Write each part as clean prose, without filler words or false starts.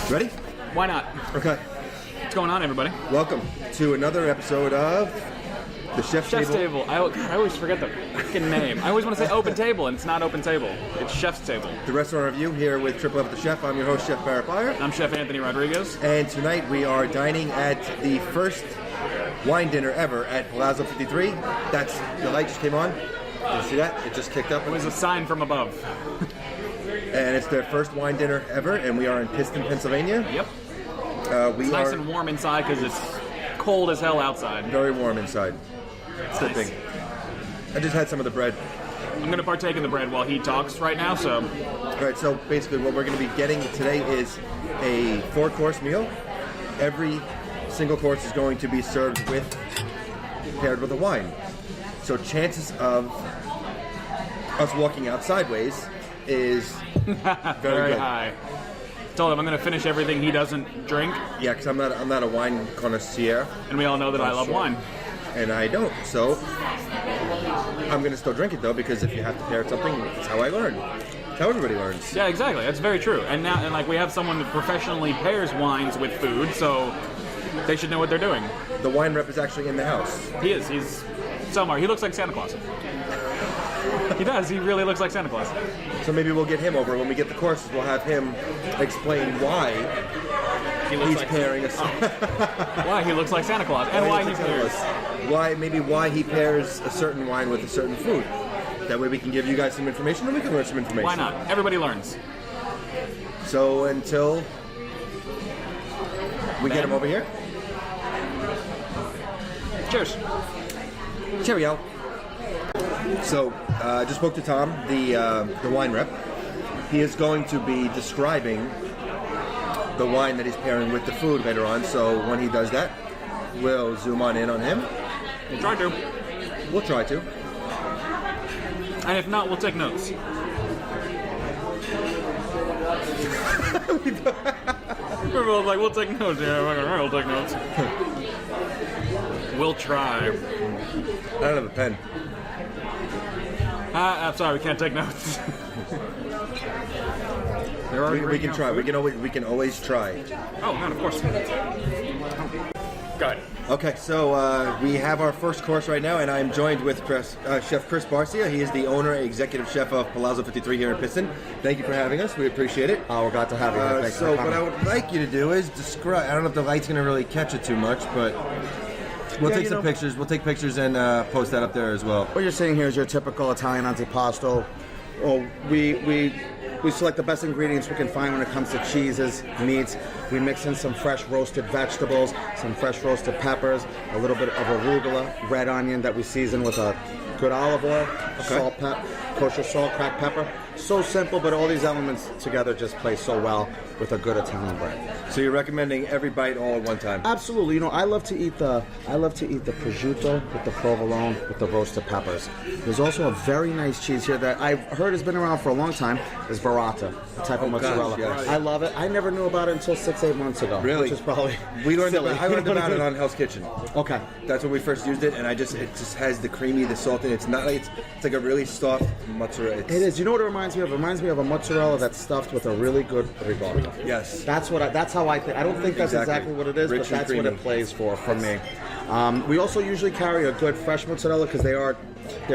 Ready? Why not? Okay. What's going on, everybody? Welcome to another episode of the Chef's Table. I always forget the freaking name. I always want to say Open Table, and it's not Open Table. It's Chef's Table. The restaurant review here with Triple F with the Chef. I'm your host, Chef Barret Beyer. I'm Chef Anthony Rodriguez. And tonight we are dining at the first wine dinner ever at Palazzo 53. That's, the light just came on. You see that? It just kicked up. It was a sign from above. And it's their first wine dinner ever, and we are in Pittston, Pennsylvania. Yep. It's nice and warm inside because it's cold as hell outside. Very warm inside. It's the thing. I just had some of the bread. I'm going to partake in the bread while he talks right now, so... Alright, so basically what we're going to be getting today is a 4-course meal. Every single course is going to be served paired with a wine. So chances of us walking out sideways is very good. High. Told him I'm going to finish everything he doesn't drink. Yeah, because I'm not a wine connoisseur. And we all know that I love wine. And I don't, so I'm going to still drink it though, because if you have to pair something, that's how I learn. That's how everybody learns. Yeah, exactly. That's very true. And now, we have someone that professionally pairs wines with food, so they should know what they're doing. The wine rep is actually in the house. He is. He's somewhere. He looks like Santa Claus. He does. He really looks like Santa Claus. So maybe we'll get him over. When we get the courses, we'll have him explain why he's pairing us. Why he looks like Santa Claus, and why he pairs. Why he pairs a certain wine with a certain food. That way we can give you guys some information and we can learn some information. Why not? Everybody learns. So until we get him over here. Cheers. Cheerio. So, I just spoke to Tom, the wine rep. He is going to be describing the wine that he's pairing with the food later on. So when he does that, we'll zoom on in on him. We'll try to. We'll try to. And if not, we'll take notes. We're both like, we'll take notes. Yeah, we'll take notes. We'll try. I don't have a pen. I'm sorry, we can't take notes. We can try. We can always try. Oh, man, of course. Go ahead. Okay, so we have our first course right now, and I'm joined with Chef Chris Barcia. He is the owner and executive chef of Palazzo 53 here in Pittston. Thank you for having us. We appreciate it. Oh, we're glad to have you here. So what I would like you to do is describe. I don't know if the light's going to really catch it too much, but we'll take some pictures. We'll take pictures and post that up there as well. What you're seeing here is your typical Italian antipasto. Well, we select the best ingredients we can find when it comes to cheeses, meats. We mix in some fresh roasted vegetables, some fresh roasted peppers, a little bit of arugula, red onion that we season with a good olive oil, salt, kosher salt, cracked pepper. So simple, but all these elements together just play so well with a good Italian bread. So you're recommending every bite all at one time? Absolutely. You know, I love to eat the prosciutto with the provolone with the roasted peppers. There's also a very nice cheese here that I've heard has been around for a long time. Is burrata, a type of mozzarella. Gosh, yes. I love it. I never knew about it until 6-8 months ago. Really? Which is probably silly. I learned about it on Hell's Kitchen. Okay. That's when we first used it, and it just has the creamy, the salt, and it's not like it's like a really soft mozzarella. It is. You know what it reminds me of? It reminds me of a mozzarella that's stuffed with a really good ricotta. Yes. That's how I think. I don't think that's exactly what it is, Rich but that's and what it plays for me. We also usually carry a good fresh mozzarella because they're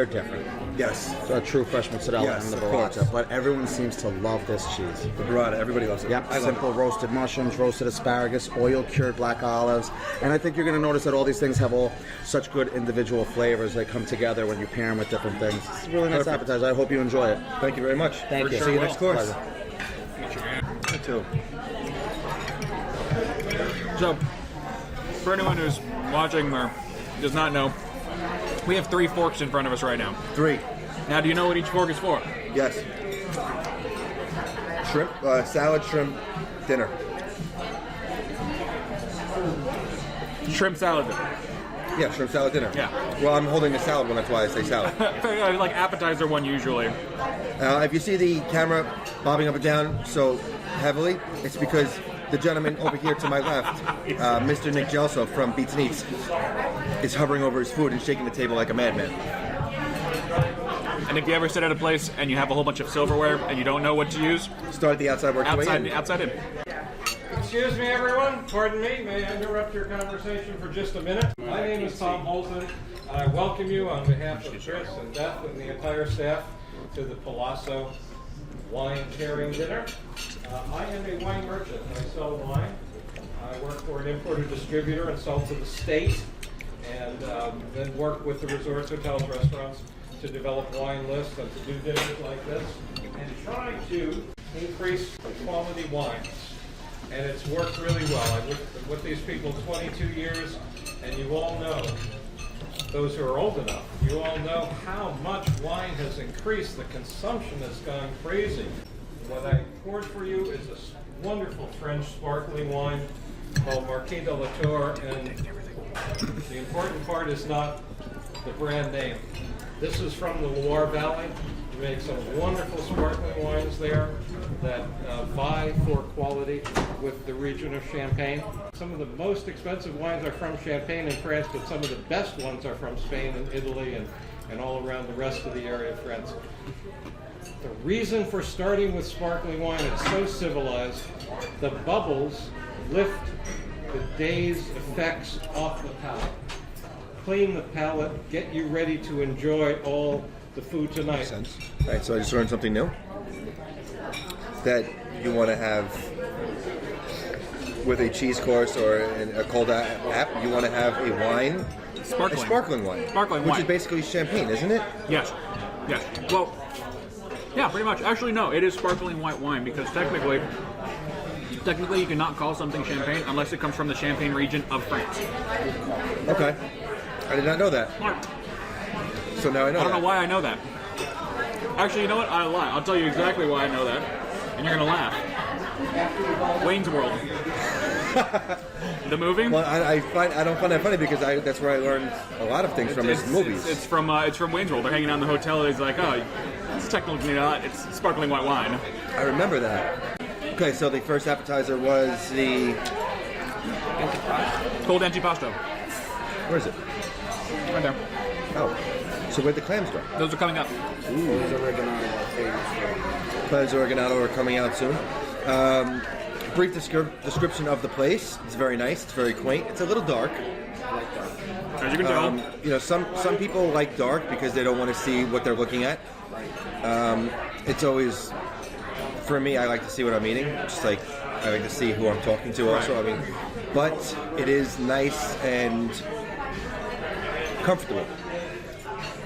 different. Yes. So a true fresh mozzarella Yes, and the of course. burrata, but everyone seems to love this cheese. The burrata, everybody loves it. Yep, I love simple roasted mushrooms, roasted asparagus, oil-cured black olives, and I think you're going to notice that all these things have all such good individual flavors that come together when you pair them with different things. It's a really nice appetizer. I hope you enjoy it. Thank you very much. Thank you. See you next course. Pleasure. Me too. So, for anyone who's watching or does not know, we have 3 forks in front of us right now. 3. Now, do you know what each fork is for? Yes. Shrimp, salad, shrimp, dinner. Shrimp salad dinner. Yeah, shrimp salad dinner. Yeah. Well, I'm holding a salad one, that's why I say salad. Like appetizer one usually. If you see the camera bobbing up and down so heavily, it's because the gentleman over here to my left, Mr. Nick Gelso from Beats and Eats, is hovering over his food and shaking the table like a madman. And if you ever sit at a place and you have a whole bunch of silverware and you don't know what to use, Start at the outside, work your way in. outside in. excuse me, everyone. Pardon me. May I interrupt your conversation for just a minute? My name is Tom Holton. I welcome you on behalf of Chris and Beth and the entire staff to the Palazzo wine pairing dinner. I am a wine merchant. I sell wine. I work for an importer distributor and sell to the state, and then work with the resorts, hotels, restaurants to develop wine lists and to do dinners like this and try to increase quality wines. And it's worked really well. I've worked with these people 22 years, and you all know, those who are old enough, you all know how much wine has increased. The consumption has gone crazy. What I poured for you is a wonderful French sparkling wine called Marquis de la Tour, and the important part is not the brand name. This is from the Loire Valley. We make some wonderful sparkling wines there that vie for quality with the region of Champagne. Some of the most expensive wines are from Champagne in France, but some of the best ones are from Spain and Italy and all around the rest of the area of France. The reason for starting with sparkling wine, it's so civilized. The bubbles lift the day's effects off the palate. Clean the palate, get you ready to enjoy all the food tonight. Makes sense. All right, so I just learned something new. That you want to have with a cheese course or a cold app, you want to have a wine, Sparkling. a sparkling wine, Sparkling which wine. is basically champagne, isn't it? Yes. Yes. Well, yeah, pretty much. Actually, no, it is sparkling white wine because technically you cannot call something champagne unless it comes from the Champagne region of France. Okay, I did not know that. Smart. So now I know. I don't that. know why I know that. Actually, you know what? I lie. I'll tell you exactly why I know that, and you're gonna laugh. Wayne's World. The movie. Well, I don't find that funny because that's where I learned a lot of things from his movies. It's from Wayne's World. They're hanging out in the hotel. He's like, oh, it's technically not. It's sparkling white wine. I remember that. Okay, so the first appetizer was the. Cold antipasto. Where is it? Right there. Oh, so where'd the clams go? Those are coming up. Palazzo Oregano are coming out soon. Brief description of the place. It's very nice. It's very quaint. It's a little dark. As you can tell. You know, some people like dark because they don't want to see what they're looking at. It's always, for me, I like to see what I'm eating. Just like I like to see who I'm talking to. Also, I mean, but it is nice and comfortable.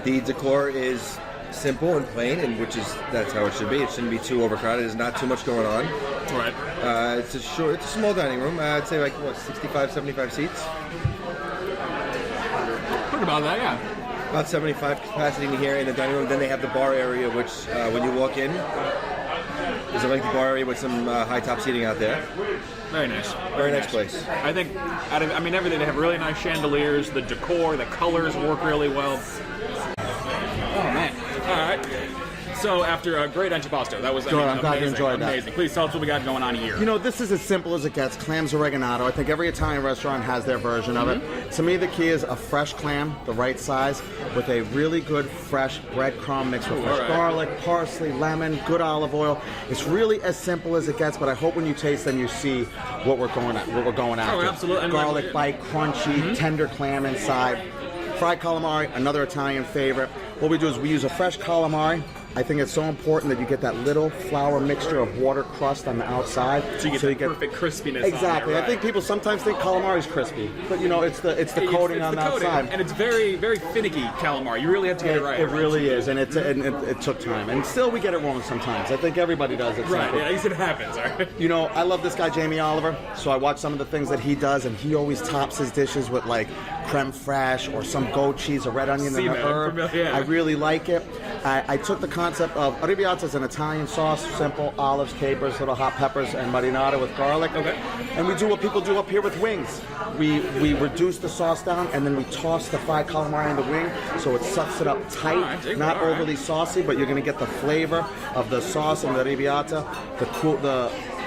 The decor is simple and plain, and that's how it should be. It shouldn't be too overcrowded. There's not too much going on. Right. It's a small dining room. I'd say like 65, 75 seats. Talk about that, yeah. About 75 capacity in here in the dining room. Then they have the bar area, which when you walk in, there's a lengthy bar area with some high top seating out there. Very nice. Very nice place. I think, everything. They have really nice chandeliers. The decor, the colors work really well. Oh man! All right. So after a great antipasto, that was Good, I'm glad you enjoyed that. Amazing. Please tell us what we got going on here. You know, this is as simple as it gets. Clams oregano. I think every Italian restaurant has their version of it. To me, the key is a fresh clam, the right size, with a really good fresh breadcrumb mixed with fresh garlic, parsley, lemon, good olive oil. It's really as simple as it gets. But I hope when you taste them, you see what we're going after. Oh, absolutely. Garlic bite, crunchy, tender clam inside. Fried calamari, another Italian favorite. What we do is we use a fresh calamari. I think it's so important that you get that little flour mixture of water crust on the outside. So you get perfect crispiness. Exactly. On there, right? I think people sometimes think calamari is crispy, but you know it's the coating on the outside. And it's very, very finicky calamari. You really have to get it right. It really is, and it took time, and still we get it wrong sometimes. I think everybody does it. Right. Yeah, it happens. All right. You know, I love this guy Jamie Oliver, so I watch some of the things that he does, and he always tops his dishes with like creme fraiche or some goat cheese, a red onion, and an herb. Yeah. I really like it. I took the concept of arrabbiata is an Italian sauce, simple olives, capers, little hot peppers, and marinara with garlic. Okay. And we do what people do up here with wings. We reduce the sauce down, and then we toss the fried calamari in the wing, so it sucks it up tight, not overly saucy, but you're going to get the flavor of the sauce and the arrabbiata.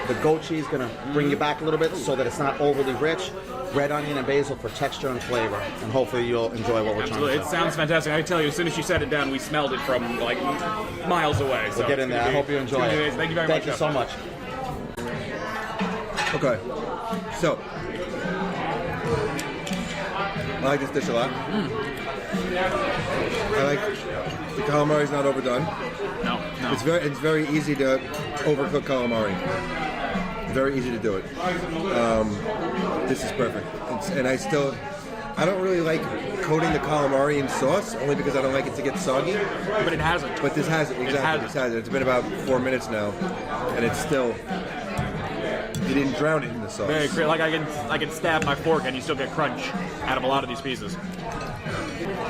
The goat cheese is going to bring you back a little bit so that it's not overly rich. Red onion and basil for texture and flavor, and hopefully you'll enjoy what we're trying to do. It sounds fantastic. I can tell you, as soon as you set it down, we smelled it from like miles away. So we'll get in there. I hope you enjoy it. Thank you very much. Thank you so much. Okay. So, I like this dish a lot. I like the calamari's not overdone. No. It's very easy to overcook calamari. Very easy to do it. This is perfect. I don't really like coating the calamari in sauce, only because I don't like it to get soggy. But it hasn't. But this has it, exactly. This has it. It's been about 4 minutes now, and it's still, you didn't drown it in the sauce. Very great. Like I can stab my fork and you still get crunch out of a lot of these pieces.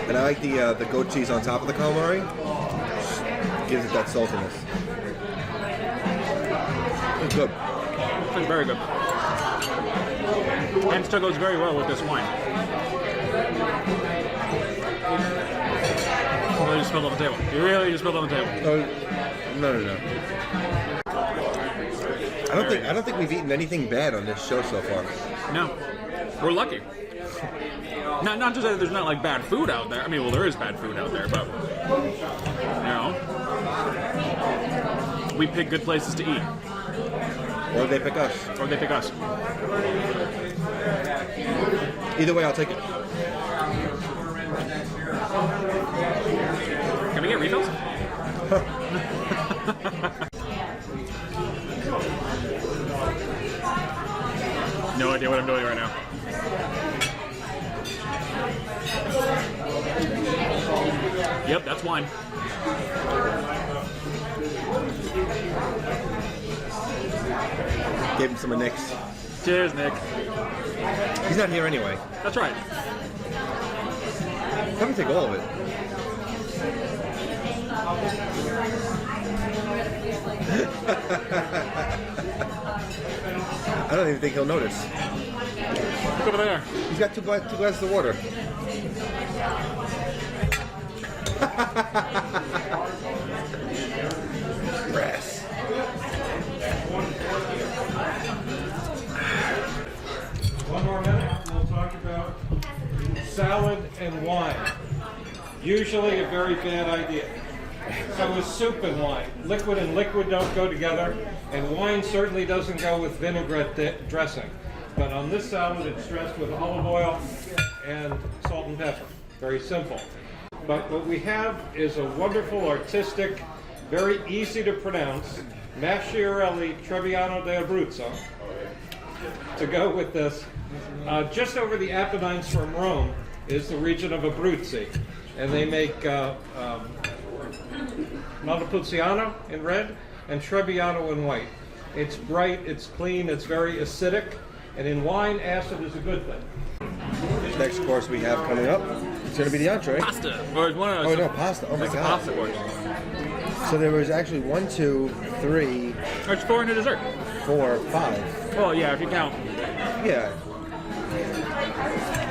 And I like the goat cheese on top of the calamari. Gives it that saltiness. It's good. It's very good. And still goes very well with this wine. You really just spilled on the table. You really just spilled on the table. No. I don't think we've eaten anything bad on this show so far. No. We're lucky. Not to say that there's not like bad food out there. I mean, well, there is bad food out there, but we pick good places to eat. Or they pick us. Either way, I'll take it. Can we get refills? No idea what I'm doing right now. Yep, that's wine. Gave him some of Nick's. Cheers, Nick. He's not here anyway. That's right. Come and take all of it. I don't even think he'll notice. Look over there. He's got two glasses of water. Brass. One more minute, we'll talk about salad and wine. Usually a very bad idea. So is soup and wine. Liquid and liquid don't go together, and wine certainly doesn't go with vinaigrette dressing. But on this salad, it's dressed with olive oil and salt and pepper. Very simple. But what we have is a wonderful, artistic, very easy to pronounce Masciarelli Trebbiano d'Abruzzo to go with this. Just over the Apennines from Rome is the region of Abruzzi, and they make Montepulciano in red and Trebbiano in white. It's bright, it's clean, it's very acidic, and in wine, acid is a good thing. Next course we have coming up, it's going to be the entree. Pasta. Or one of Oh no, pasta. Oh my It's a god. pasta course. So there was actually 1, 2, 3, There's 4 in a dessert. 4, 5. Well, yeah, if you count. Yeah.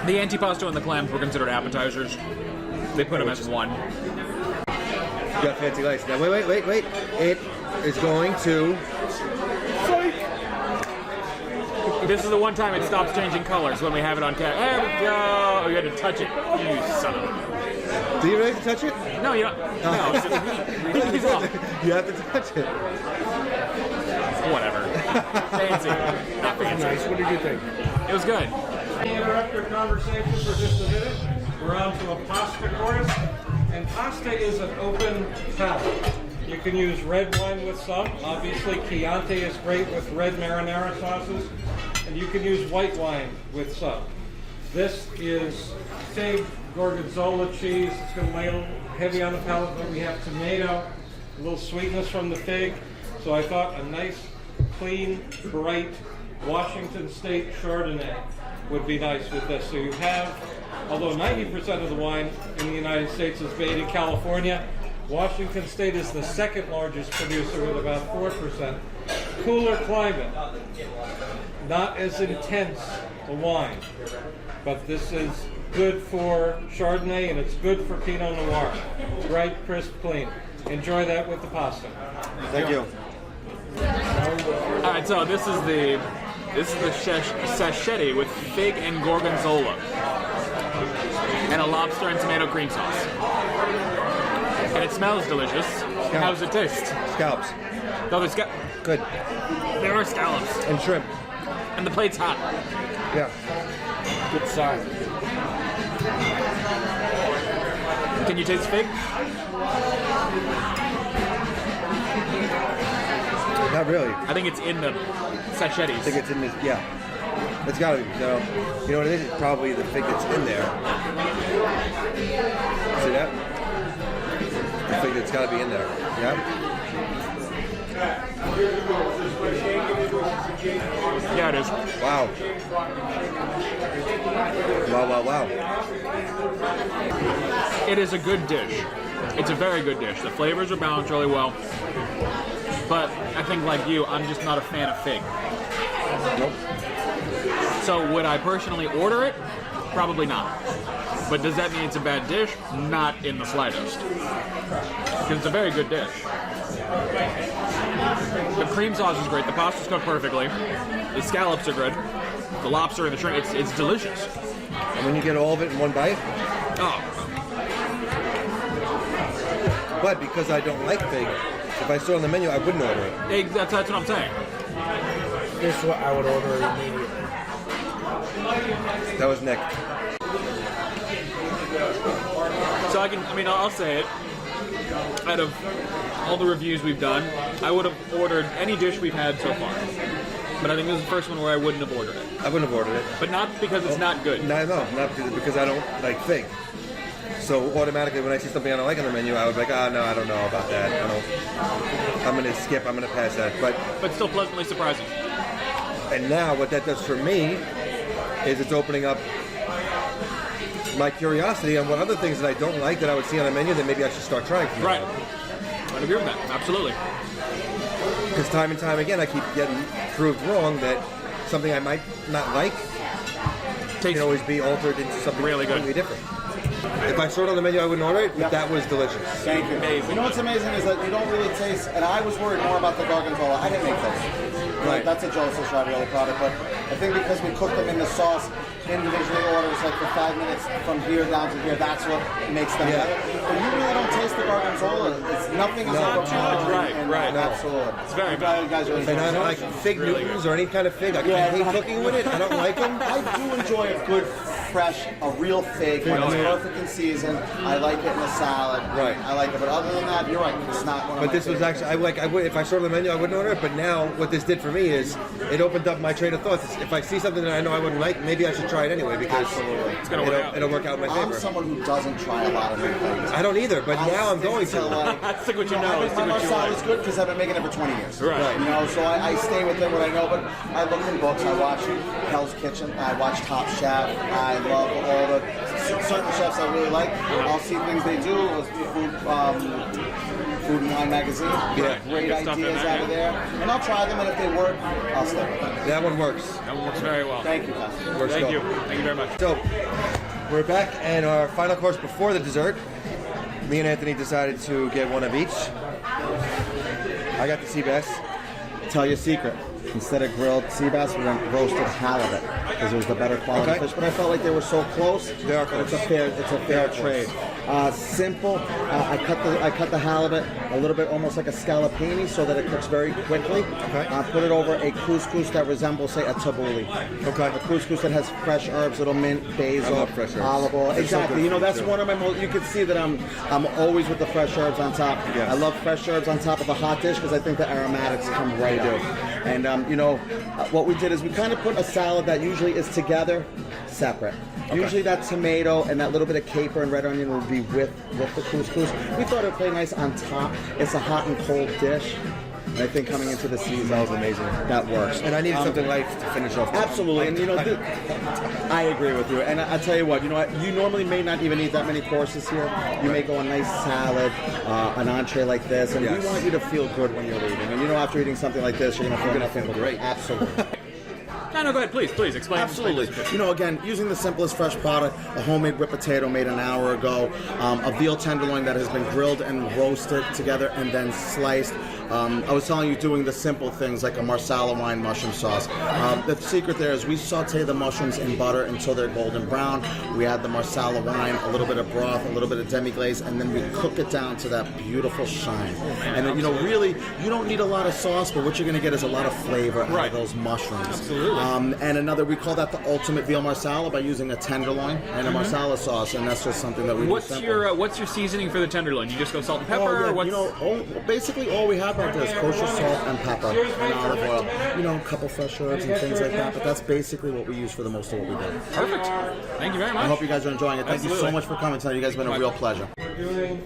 The antipasto and the clams were considered appetizers. They put them as one. You got fancy lights. Now wait. It is going to. This is the one time it stops changing colors when we have it on camera. There we go. Oh, you had to touch it. You son of a... Do you really have to touch it? No, you don't. No, it's just heat. He's off. You have to touch it. Whatever. Fancy. Not fancy. Nice. What did you think? It was good. Interrupt your conversation for just a minute. We're on to a pasta course, and pasta is an open palate. You can use red wine with some. Obviously, Chianti is great with red marinara sauces, and you can use white wine with some. This is fig gorgonzola cheese. It's going to lay a little heavy on the palate, but we have tomato, a little sweetness from the fig. So I thought a nice, clean, bright Washington State Chardonnay would be nice with this. So you have, although 90% of the wine in the United States is made in California, Washington State is the second largest producer with about 4%. Cooler climate, not as intense the wine, but this is good for Chardonnay and it's good for Pinot Noir. Bright, crisp, clean. Enjoy that with the pasta. Thank you. All right, so this is the sasheti with fig and gorgonzola and a lobster and tomato cream sauce. And it smells delicious. How does it taste? Scallops. No, there's Good. there are scallops. And shrimp. And the plate's hot. Yeah. Good sign. Can you taste fig? Not really. I think it's in the I sachets. think it's in this. Yeah. It's got to be. So, you know what it is? It's probably the fig that's in there. See that? The fig that's got to be in there. Yeah. Yeah, it is. Wow. Wow. It is a good dish. It's a very good dish. The flavors are balanced really well. But I think, like you, I'm just not a fan of fig. Nope. So would I personally order it? Probably not. But does that mean it's a bad dish? Not in the slightest. Because it's a very good dish. The cream sauce is great. The pasta's cooked perfectly. The scallops are good. The lobster and the shrimp, it's delicious. And when you get all of it in one bite, Oh, but because I don't like fig, if I saw it on the menu, I wouldn't order it. that's what I'm saying. This is what I would order immediately. That was Nick. So I'll say it. Out of all the reviews we've done, I would have ordered any dish we've had so far. But I think this is the first one where I wouldn't have ordered it. I wouldn't have ordered it. But not because it's not good. No, not because I don't like fig. So automatically, when I see something I don't like on the menu, I would be like, no, I don't know about that. I'm going to skip. I'm going to pass that. But still pleasantly surprising. And now, what that does for me is it's opening up my curiosity on what other things that I don't like that I would see on a menu that maybe I should start trying. Right. I'd agree with that. Absolutely. Because time and time again, I keep getting proved wrong that something I might not like can always be altered into something really good, completely different. If I saw it on the menu, I wouldn't order it, but that was delicious. Thank you. Amazing. You know what's amazing is that you don't really taste, and I was worried more about the gorgonzola. I didn't make those. Right. That's a Joseph's ravioli product, but I think because we cook them in the sauce individually orders, like for 5 minutes from here down to here, that's what makes them better. But you really don't taste the gorgonzola. It's nothing is overpowering. Right. Absolutely. It's very you bad. guys are And I don't like fig Newtons or any kind of fig. I hate cooking with it. I don't like them. I do enjoy a good, fresh, a real fig when it's perfect in season. I like it in a salad. Right. I like it, but other than that, you're right. It's not one of But my this was favorites. actually, if I saw it on the menu, I wouldn't order it. But now, what this did for me is it opened up my train of thoughts. If I see something that I know I wouldn't like, maybe I should try it anyway because it'll work out in my I'm favor. someone who doesn't try a lot of new things. I don't either, but now I'm going to. Stick what you know. Stick My what you marsala is like. good because I've been making it for 20 years. Right. You know, so I stay within what I know, but I look in books. I watch Hell's Kitchen. I watch Top Chef. I love all the certain chefs I really like. I'll see things they do. Food and Wine magazine. Yeah. Great Good stuff in ideas there, out of there. And I'll try them, and if they work, I'll stick with them. That one works. That one works very well. Thank you, Pastor. Works Thank well. you. Thank you very much. So, we're back, and our final course before the dessert, me and Anthony decided to get one of each. I got the sea bass. Tell you a secret. Instead of grilled sea bass, we went roasted halibut because it was the better quality Okay. fish. But I felt like they were so close. They are close. It's a fair trade. Simple. I cut the halibut a little bit, almost like a scallopini, so that it cooks very quickly. Okay. Put it over a couscous that resembles, say, a tabbouleh. Okay. A couscous that has fresh herbs, little mint, basil, I love fresh herbs. olive oil. They're so Exactly. good You know, for that's you. one of my most. You can see that I'm always with the fresh herbs on top. Yes. I love fresh herbs on top of a hot dish because I think the aromatics come right out. And what we did is we kind of put a salad that usually is together, separate. Usually that tomato and that little bit of caper and red onion will be with the couscous. We thought it would play nice on top. It's a hot and cold dish. And I think coming into the season, Smells amazing. that works. And I needed something light to finish off. Absolutely, and I agree with you. And I tell you what, you normally may not even eat that many courses here. You may go a nice salad, an entree like this, and Yes. we want you to feel good when you're eating. And after eating something like this, you're going to feel nothing but great. Absolutely. No, go ahead. Please explain. Absolutely. Explain. Again, using the simplest fresh product, a homemade whipped potato made an hour ago, a veal tenderloin that has been grilled and roasted together and then sliced, I was telling you, doing the simple things like a Marsala wine mushroom sauce. The secret there is we saute the mushrooms in butter until they're golden brown. We add the Marsala wine, a little bit of broth, a little bit of demi-glaze, and then we cook it down to that beautiful shine. And then, really, you don't need a lot of sauce, but what you're going to get is a lot of flavor out of those mushrooms. Absolutely. And another, we call that the ultimate veal Marsala by using a tenderloin and a Marsala sauce, and that's just something that we do simple. What's your seasoning for the tenderloin? You just go salt and pepper? Oh, or yeah, basically all we have out there is kosher salt and pepper and olive oil. A couple fresh herbs and things like that, but that's basically what we use for the most of what we do. Perfect. Thank you very much. I hope you guys are enjoying it. Thank you so much for coming tonight. You guys have been a real pleasure. We're doing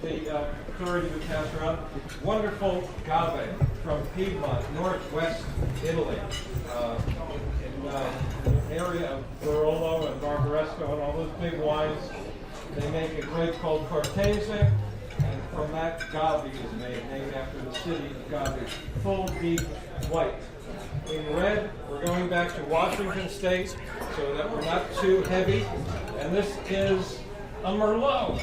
the authority to pass around wonderful agave from Piedmont, northwest Italy, in the area of Barolo and Barbaresco and all those big wines. They make a grape called Cortese, and from that agave is made, named after the city agave, full, deep, white. In red, we're going back to Washington State so that we're not too heavy. And this is a Merlot.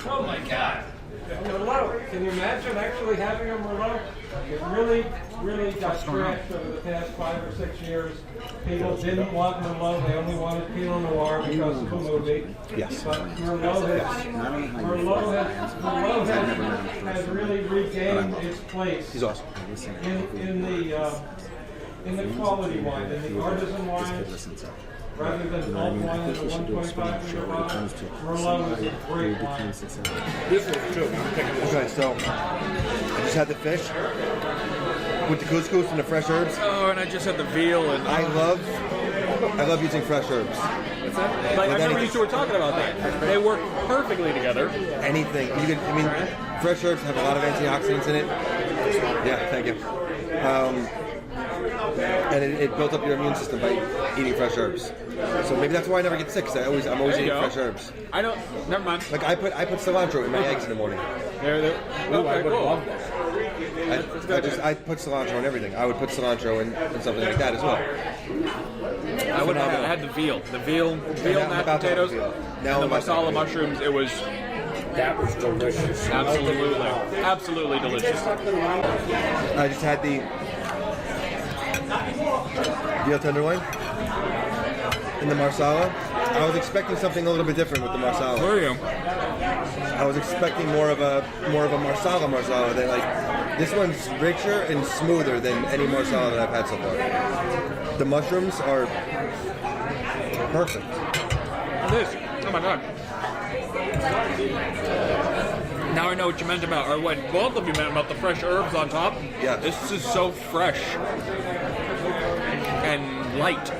Oh my God. A Merlot. Can you imagine actually having a Merlot? It really got scratched over the past 5 or 6 years. People didn't want Merlot. They only wanted Pinot Noir because of the movie. Yes. But Merlot has really regained its place. He's awesome. In the quality wine, in the artisan wine, rather than bulk wine at the 1.5 liter bottle, Merlot is a great wine. This was too. Okay, so I just had the fish with the couscous and the fresh herbs. Oh, and I just had the veal and I love using fresh herbs. what's that? Like, I remember you two were talking about that. They work perfectly together. Anything you can. Fresh herbs have a lot of antioxidants in it. Yeah, thank you. And it builds up your immune system by eating fresh herbs. So maybe that's why I never get sick, because I'm always eating fresh herbs. I don't. Never mind. Like I put cilantro in my eggs in the morning. Okay, cool. I put cilantro in everything. I would put cilantro in something like that as well. I would have had the veal, mashed potatoes, and the masala mushrooms. It was. That was delicious. Absolutely delicious. I just had the veal tenderloin in the marsala. I was expecting something a little bit different with the marsala. Were you? I was expecting more of a marsala than like this one's richer and smoother than any marsala that I've had so far. The mushrooms are perfect. This. Oh my god. Now I know what you meant about, or what both of you meant about the fresh herbs on top. Yeah. This is so fresh and light.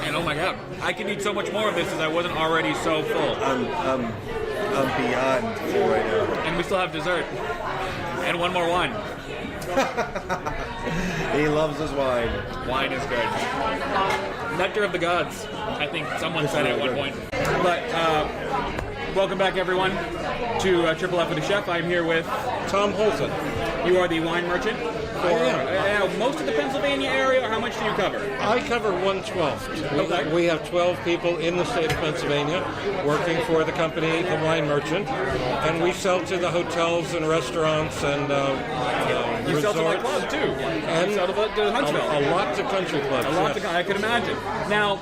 And oh my god, I can eat so much more of this as I wasn't already so full. I'm beyond full right now. And we still have dessert. And one more wine. He loves his wine. Wine is good. Nectar of the gods. I think someone said it at one point. But welcome back, everyone, to Triple F with the Chef. I'm here with Tom Holton. You are the wine merchant for most of the Pennsylvania area, or how much do you cover? I cover 1/12. Okay. We have 12 people in the state of Pennsylvania working for the company, The Wine Merchant, and we sell to the hotels and restaurants and You sell to my resorts. club, too. And You sell to Huntsville. a lot to country clubs. A lot yes. to, I could imagine. Now,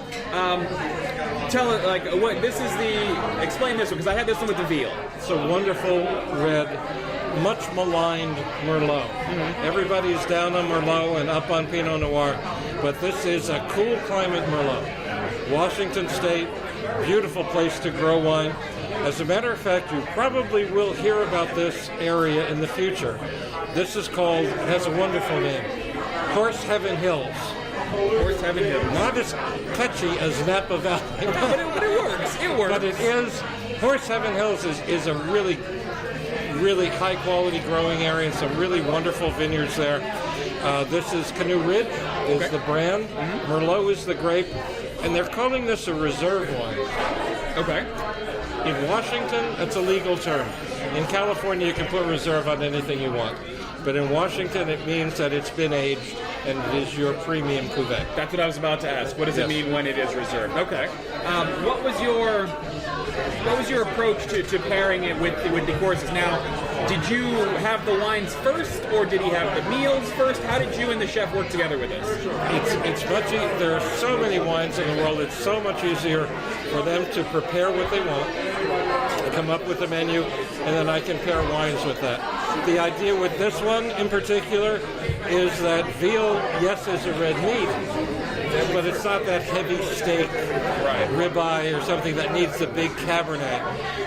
tell it, like, what, this is the, explain this one, because I had this one with the veal. It's a wonderful red, much maligned Merlot. Everybody's down on Merlot and up on Pinot Noir, but this is a cool climate Merlot. Washington State, beautiful place to grow wine. As a matter of fact, you probably will hear about this area in the future. This is called, it has a wonderful name, Horse Heaven Hills. Horse Heaven Hills. Not as catchy as Napa Valley. But it works. It works. But it is, Horse Heaven Hills is a really high quality growing area and some really wonderful vineyards there. This is Canoe Ridge is the brand. Merlot is the grape. And they're calling this a reserve wine. Okay. In Washington, it's a legal term. In California, you can put reserve on anything you want. But in Washington, it means that it's been aged and it is your premium cuvee. That's what I was about to ask. What does it mean when it is reserved? Okay. What was your approach to pairing it with the courses? Now, did you have the wines first, or did he have the meals first? How did you and the chef work together with this? It's much easier. There are so many wines in the world. It's so much easier for them to prepare what they want, come up with a menu, and then I can pair wines with that. The idea with this one in particular is that veal, yes, is a red meat, but it's not that heavy steak, ribeye, or something that needs the big Cabernet.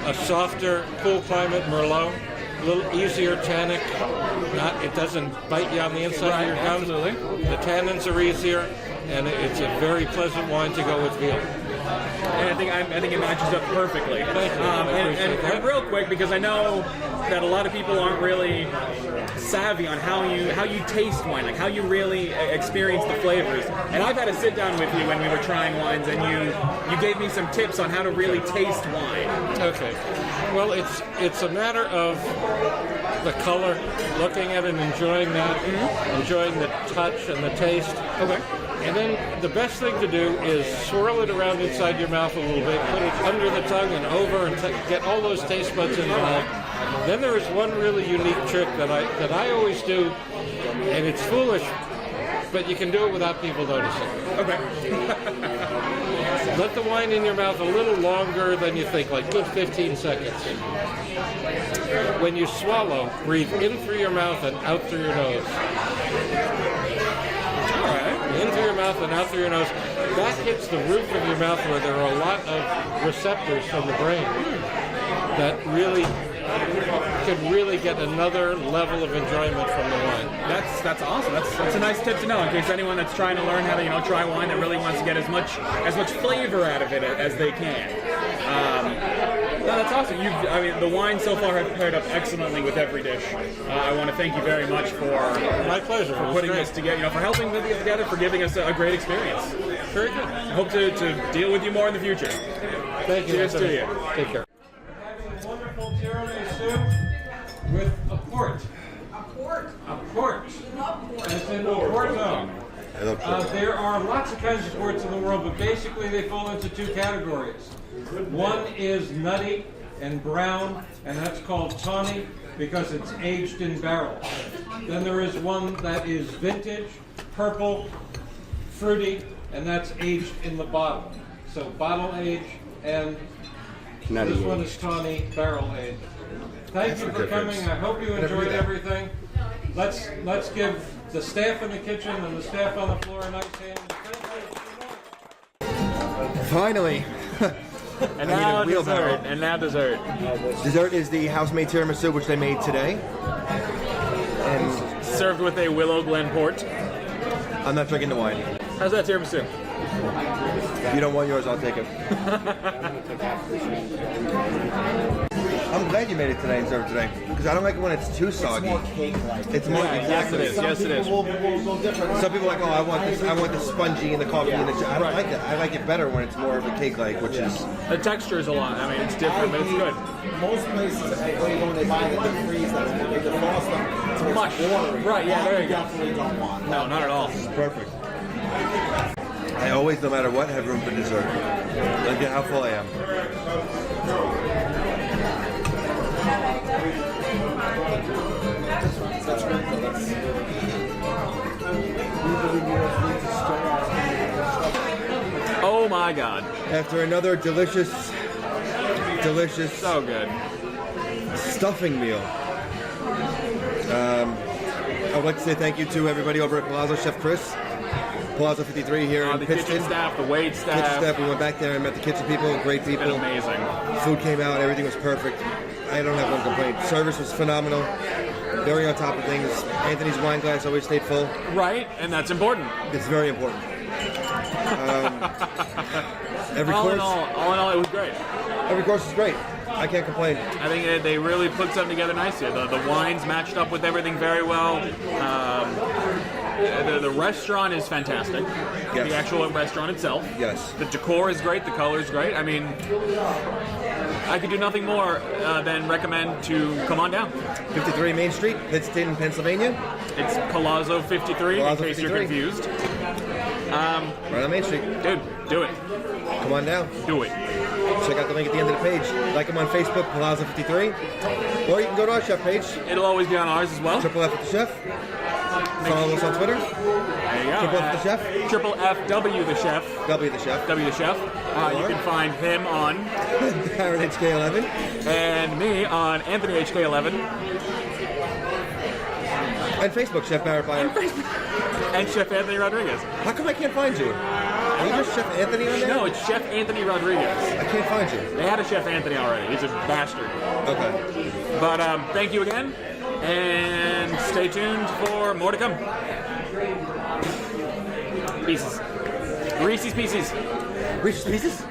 A softer, cool climate Merlot, a little easier tannic. It doesn't bite you on the inside of your gums. Absolutely. The tannins are easier, and it's a very pleasant wine to go with veal. And I think it matches up perfectly. Thank you. And real quick, because I know that a lot of people aren't really savvy on how you taste wine, like how you really experience the flavors. And I've had to sit down with you when we were trying wines, and you gave me some tips on how to really taste wine. Okay. Well, it's a matter of the color, looking at it and enjoying that, enjoying the touch and the taste. Okay. And then the best thing to do is swirl it around inside your mouth a little bit, put it under the tongue and over, and get all those taste buds involved. Then there is one really unique trick that I always do, and it's foolish, but you can do it without people noticing. Okay. Let the wine in your mouth a little longer than you think, like good 15 seconds. When you swallow, breathe in through your mouth and out through your nose. In through your mouth and out through your nose. That hits the roof of your mouth where there are a lot of receptors from the brain that could really get another level of enjoyment from the wine. That's awesome. That's a nice tip to know in case anyone that's trying to learn how to try wine that really wants to get as much flavor out of it as they can. No, that's awesome. The wine so far have paired up excellently with every dish. I want to thank you very much for my pleasure for putting this together, for helping put it together, for giving us a great experience. Very good. I hope to deal with you more in the future. Thank you. Cheers to you. Take care. A wonderful tiramisu with a port. A port. A port. We love port. As in Porto. There are lots of kinds of ports in the world, but basically they fall into two categories. One is nutty and brown, and that's called tawny because it's aged in barrels. Then there is one that is vintage, purple, fruity, and that's aged in the bottle. So bottle aged, and this one is tawny, barrel aged. Thank you for coming. I hope you enjoyed everything. Let's give the staff in the kitchen and the staff on the floor a nice hand. Finally. And now dessert. And now dessert. Dessert is the house-made tiramisu, which they made today. And served with a Willow Glen port. I'm not drinking the wine. How's that tiramisu? If you don't want yours, I'll take it. I'm glad you made it today and served it today, because I don't like it when it's too soggy. It's more exactly. Yes, it is. Some people are like, oh, I want the spongy and the coffee and the. I don't like that. I like it better when it's more of a cake-like, which is. The texture is a lot. I mean, it's different, but it's good. Most places, when they buy it, they freeze them. They defrost them to Mush. watery. Right, yeah, there you go. Definitely don't want. No, not at all. Perfect. I always, no matter what, have room for dessert. Look at how full I am. Oh my God. After another delicious So good. stuffing meal. I would like to say thank you to everybody over at Palazzo, Chef Chris. Palazzo 53 here in The Pittston. kitchen staff, the wait Kitchen staff. staff, we went back there and met the kitchen people, great Been people. amazing. Food came out, everything was perfect. I don't have one complaint. Service was phenomenal. Very on top of things. Anthony's wine glass always stayed full. Right, and that's important. It's very important. Every All in course, all, it was great. every course is great. I can't complain. I think they really put something together nicely. The wines matched up with everything very well. The restaurant is fantastic. Yes. the actual restaurant itself. Yes. The decor is great. The color is great. I mean, I could do nothing more than recommend to come on down. 53 Main Street, Pittston, Pennsylvania. It's Palazzo 53, Palazzo in case 53. you're confused. Right on Main Street. Dude, do it. Come on down. Do it. Check out the link at the end of the page. Like them on Facebook, Palazzo 53. Or you can go to our chef page, It'll always be on ours as well. Triple F with the Chef. Follow us on Twitter, There you go. Triple F with the Chef. Triple FW the Chef. W the Chef. W the Chef. You can find him on, Barret HK11. and me on Anthony HK11, And Facebook, Chef Barret Beyer. and Chef Anthony Rodriguez. How come I can't find you? Are you just Chef Anthony on there? No, it's Chef Anthony Rodriguez. I can't find you. They had a Chef Anthony already. He's a bastard. Okay. But thank you again, and stay tuned for more to come. Pieces. Reese's Pieces. Reese's Pieces?